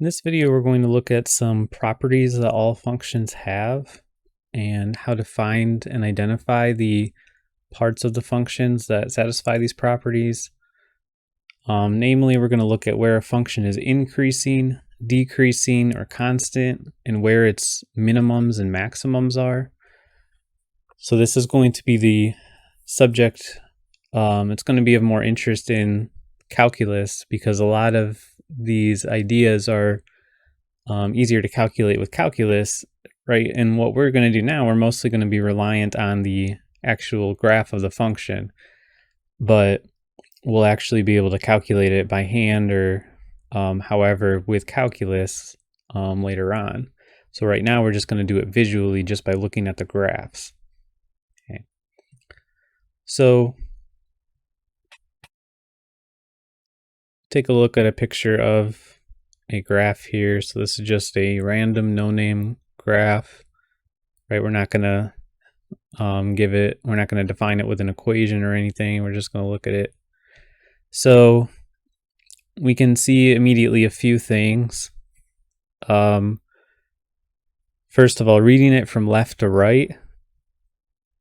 In this video, we're going to look at some properties that all functions have and how to find and identify the parts of the functions that satisfy these properties. Namely, we're going to look at where a function is increasing, decreasing, or constant, and where its minimums and maximums are. So this is going to be the subject. It's going to be of more interest in calculus because a lot of these ideas are easier to calculate with calculus, right? And what we're going to do now, we're mostly going to be reliant on the actual graph of the function, but we'll actually be able to calculate it by hand or however with calculus later on. So right now we're just going to do it visually just by looking at the graphs. Okay. So take a look at a picture of a graph here. So this is just a random no-name graph, right? We're not going to we're not going to define it with an equation or anything. We're just going to look at it. So we can see immediately a few things. First of all, reading it from left to right,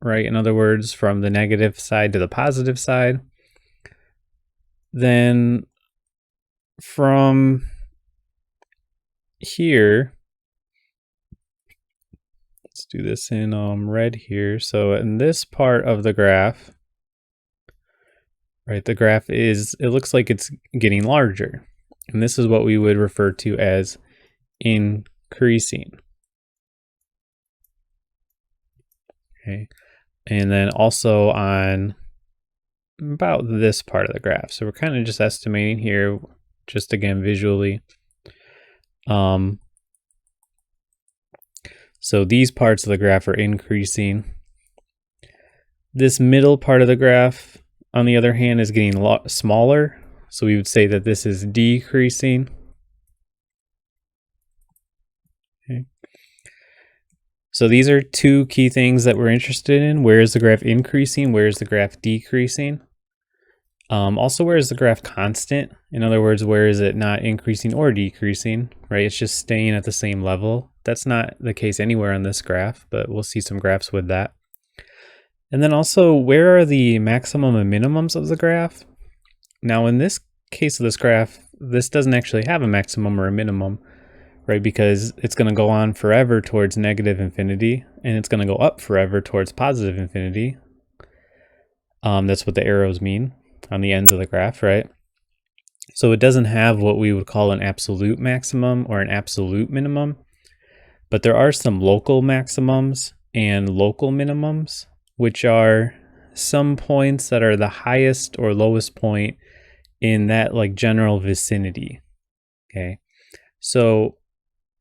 in other words, from the negative side to the positive side. Then from here, let's do this in red here. So in this part of the graph, right, the graph it looks like it's getting larger. And this is what we would refer to as increasing. Okay. And then also on about this part of the graph. So we're kind of just estimating here, just again visually. So these parts of the graph are increasing. This middle part of the graph, on the other hand, is getting a lot smaller. So we would say that this is decreasing. Okay. So these are two key things that we're interested in. Where is the graph increasing? Where is the graph decreasing? Also, where is the graph constant? In other words, where is it not increasing or decreasing, right? It's just staying at the same level. That's not the case anywhere on this graph, but we'll see some graphs with that. And then also, where are the maximum and minimums of the graph? Now, in this case of this graph, this doesn't actually have a maximum or a minimum, right? Because it's going to go on forever towards negative infinity, and it's going to go up forever towards positive infinity. That's what the arrows mean on the ends of the graph, right? So it doesn't have what we would call an absolute maximum or an absolute minimum, but there are some local maximums and local minimums, which are some points that are the highest or lowest point in that like general vicinity. Okay. So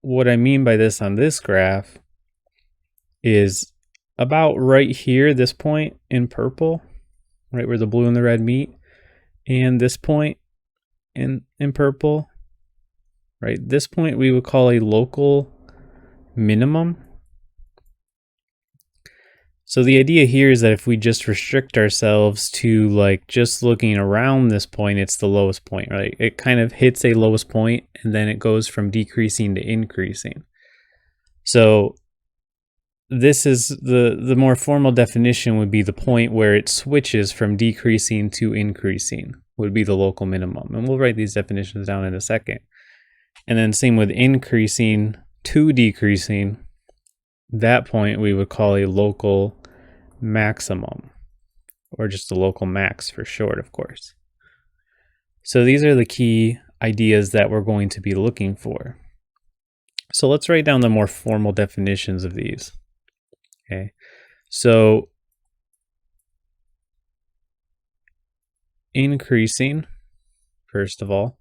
what I mean by this on this graph is about right here, this point in purple, right where the blue and the red meet, and this point in purple, right? This point we would call a local minimum. So the idea here is that if we just restrict ourselves to like just looking around this point, it's the lowest point, right? It kind of hits a lowest point and then it goes from decreasing to increasing. So this is the more formal definition would be the point where it switches from decreasing to increasing would be the local minimum. And we'll write these definitions down in a second. And then same with increasing to decreasing, that point we would call a local maximum, or just a local max for short, of course. So these are the key ideas that we're going to be looking for. So let's write down the more formal definitions of these. Okay, so increasing, first of all.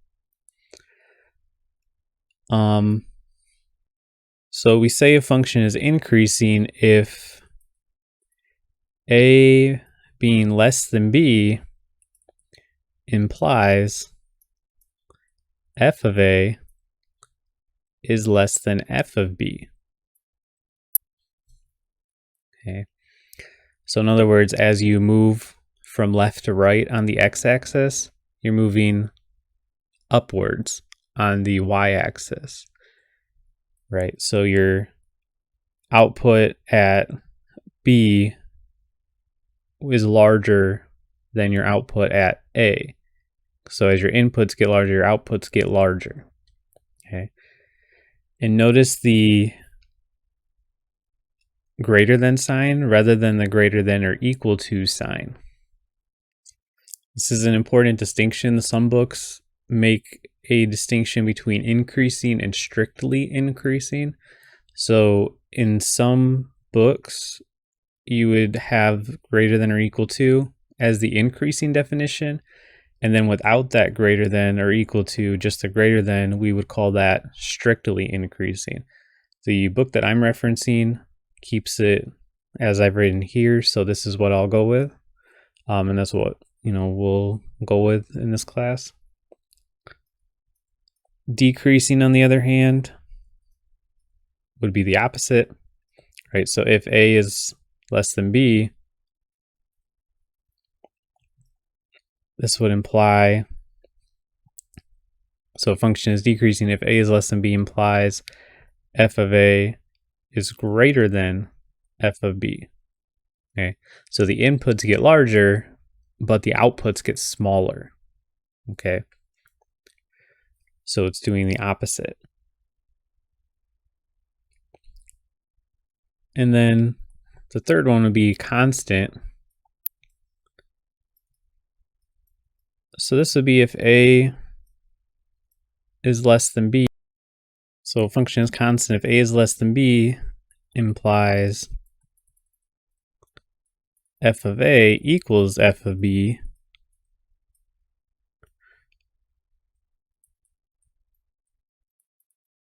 So we say a function is increasing if a being less than b implies f of a is less than f of b. Okay. So in other words, as you move from left to right on the x-axis, you're moving upwards on the y-axis, right? So your output at B is larger than your output at A. So as your inputs get larger, your outputs get larger. Okay. And notice the greater than sign rather than the greater than or equal to sign. This is an important distinction. Some books make a distinction between increasing and strictly increasing. So in some books, you would have greater than or equal to as the increasing definition. And then without that greater than or equal to, just the greater than, we would call that strictly increasing. The book that I'm referencing keeps it as I've written here, so this is what I'll go with. And that's what, we'll go with in this class. Decreasing, on the other hand, would be the opposite, right? So if A is less than B, this would imply, so a function is decreasing if A is less than B implies f of A is greater than f of B. Okay, so the inputs get larger, but the outputs get smaller. Okay, so it's doing the opposite. And then the third one would be constant. So this would be if A is less than B. So a function is constant if A is less than B implies f of A equals f of B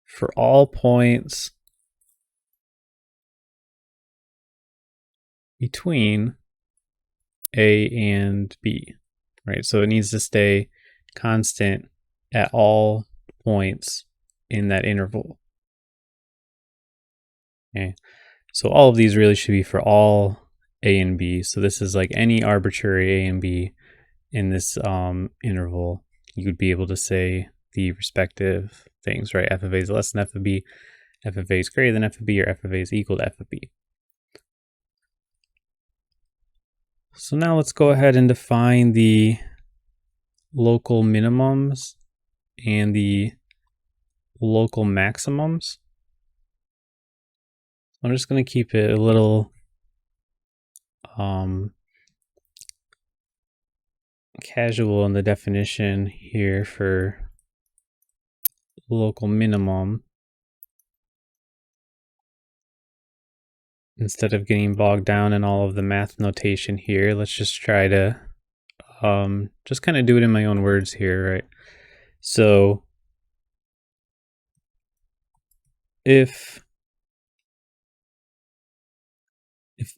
for all points between A and B, right? So it needs to stay constant at all points in that interval. Okay, so all of these really should be for all A and B. So this is like any arbitrary A and B in this interval. You would be able to say the respective things, right? F of A is less than f of B, f of A is greater than f of B, or f of A is equal to f of B. So now let's go ahead and define the local minimums and the local maximums. I'm just going to keep it a little casual in the definition here for local minimum, instead of getting bogged down in all of the math notation here. Let's just try to just kind of do it in my own words here, right? So if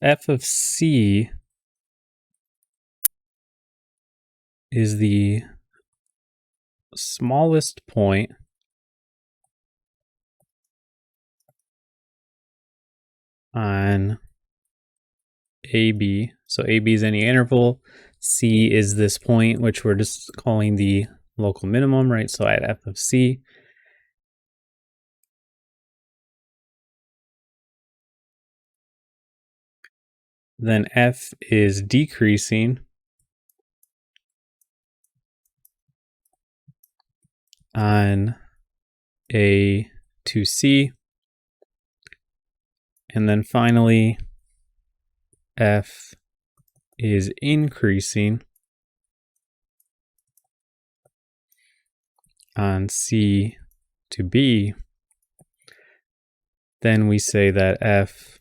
f of C is the smallest point on AB, so AB is any interval, C is this point, which we're just calling the local minimum, right? So at f of C, then f is decreasing on A to C, and then finally f is increasing on C to B. Then we say that f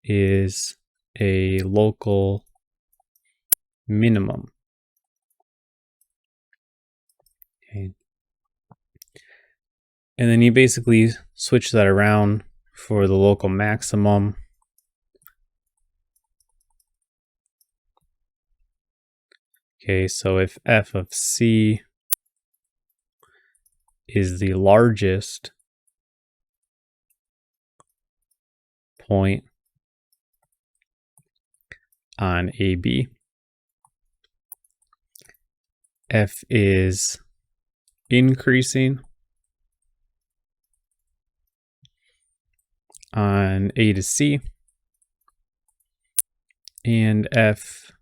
is a local minimum. Okay. And then you basically switch that around for the local maximum. Okay, so if f of C is the largest point on AB, f is increasing on A to C, and F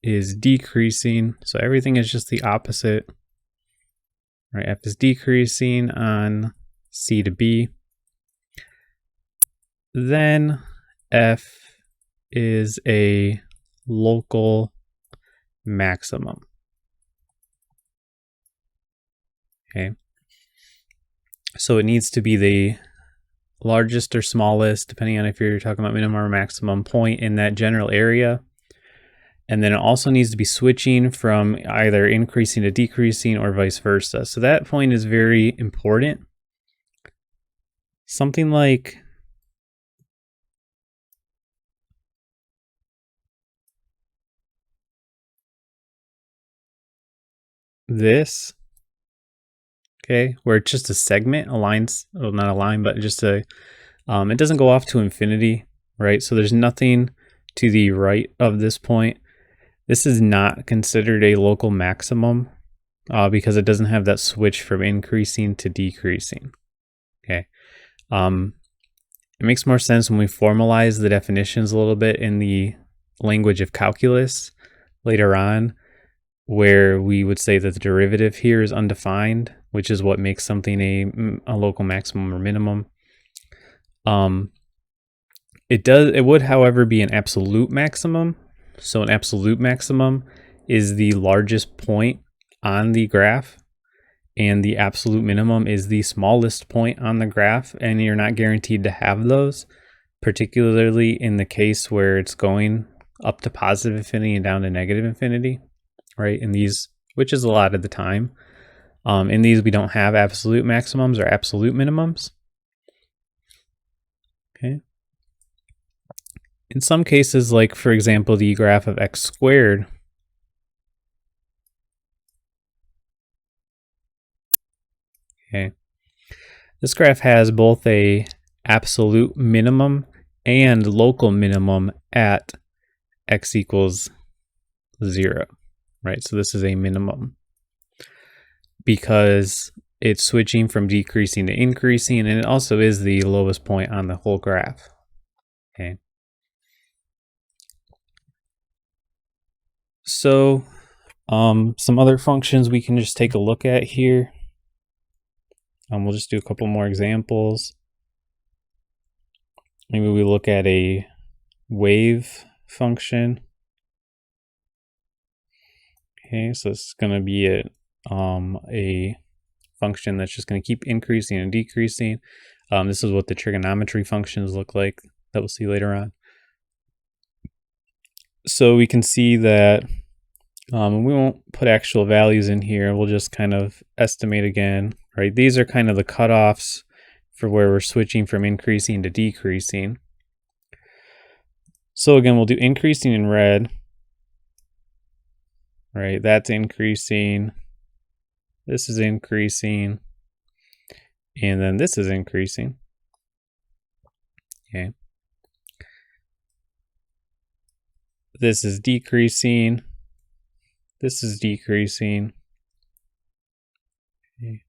is decreasing. So everything is just the opposite, right? F is decreasing on C to B. Then F is a local maximum. Okay. So it needs to be the largest or smallest, depending on if you're talking about minimum or maximum point in that general area. And then it also needs to be switching from either increasing to decreasing or vice versa. So that point is very important. Something like this, okay, where it's just a segment, a line, well, not a line, but just a, it doesn't go off to infinity, right? So there's nothing to the right of this point. This is not considered a local maximum because it doesn't have that switch from increasing to decreasing. Okay. It makes more sense when we formalize the definitions a little bit in the language of calculus later on, where we would say that the derivative here is undefined, which is what makes something a local maximum or minimum. It would, however, be an absolute maximum. So an absolute maximum is the largest point on the graph, and the absolute minimum is the smallest point on the graph, and you're not guaranteed to have those, particularly in the case where it's going up to positive infinity and down to negative infinity, right? In these, which is a lot of the time. In these, we don't have absolute maximums or absolute minimums. Okay. In some cases, like for example, the graph of x squared, okay, this graph has both a absolute minimum and local minimum at x equals 0, right? So this is a minimum because it's switching from decreasing to increasing, and it also is the lowest point on the whole graph. Okay. So some other functions we can just take a look at here. We'll just do a couple more examples. Maybe we look at a wave function. Okay, so this is going to be a function that's just going to keep increasing and decreasing. This is what the trigonometry functions look like that we'll see later on. So we can see that we won't put actual values in here. We'll just kind of estimate again, right? These are kind of the cutoffs for where we're switching from increasing to decreasing. So again, we'll do increasing in red, right? That's increasing. This is increasing. And then this is increasing. Okay. This is decreasing. This is decreasing. Okay.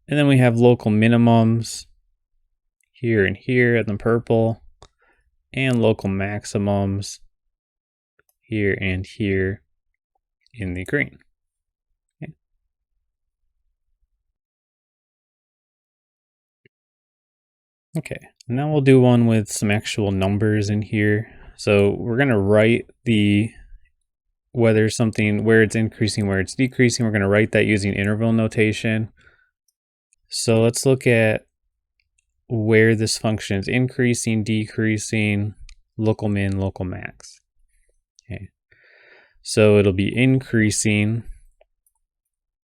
And then we have local minimums here and here in the purple, and local maximums here and here in the green. Okay. Okay, now we'll do one with some actual numbers in here. So we're going to write where it's increasing, where it's decreasing. We're going to write that using interval notation. So let's look at where this function is increasing, decreasing, local min, local max. Okay. So it'll be increasing,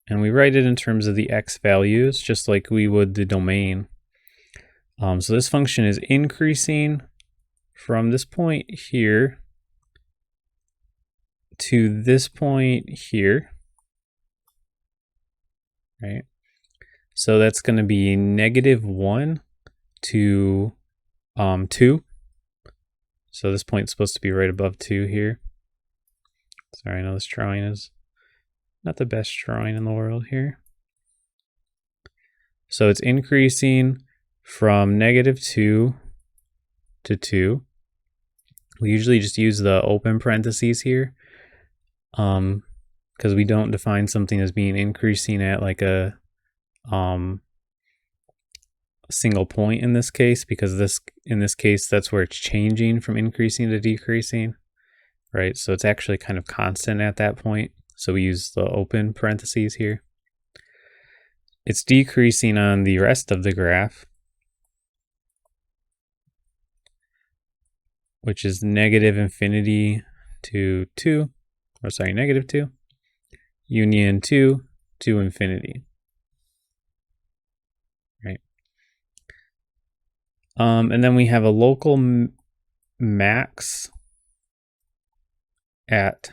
and we write it in terms of the x values, just like we would the domain. So this function is increasing from this point here to this point here, right? So that's going to be -1 to 2. So this point is supposed to be right above 2 here. Sorry, I know this drawing is not the best drawing in the world here. So it's increasing from -2 to 2. We usually just use the open parentheses here, because we don't define something as being increasing at like a single point in this case, because in this case that's where it's changing from increasing to decreasing, right? So it's actually kind of constant at that point. So we use the open parentheses here. It's decreasing on the rest of the graph, which is -infinity to 2, or sorry, -2, union 2 to infinity, right? And then we have a local max at,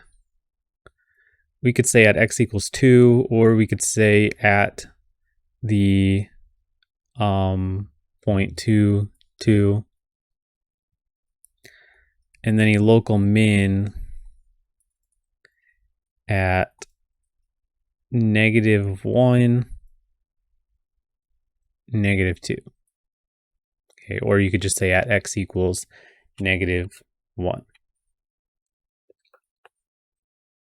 we could say at x equals 2, or we could say at the point 2, 2, and then a local min at -1, -2. Okay, or you could just say at x equals -1.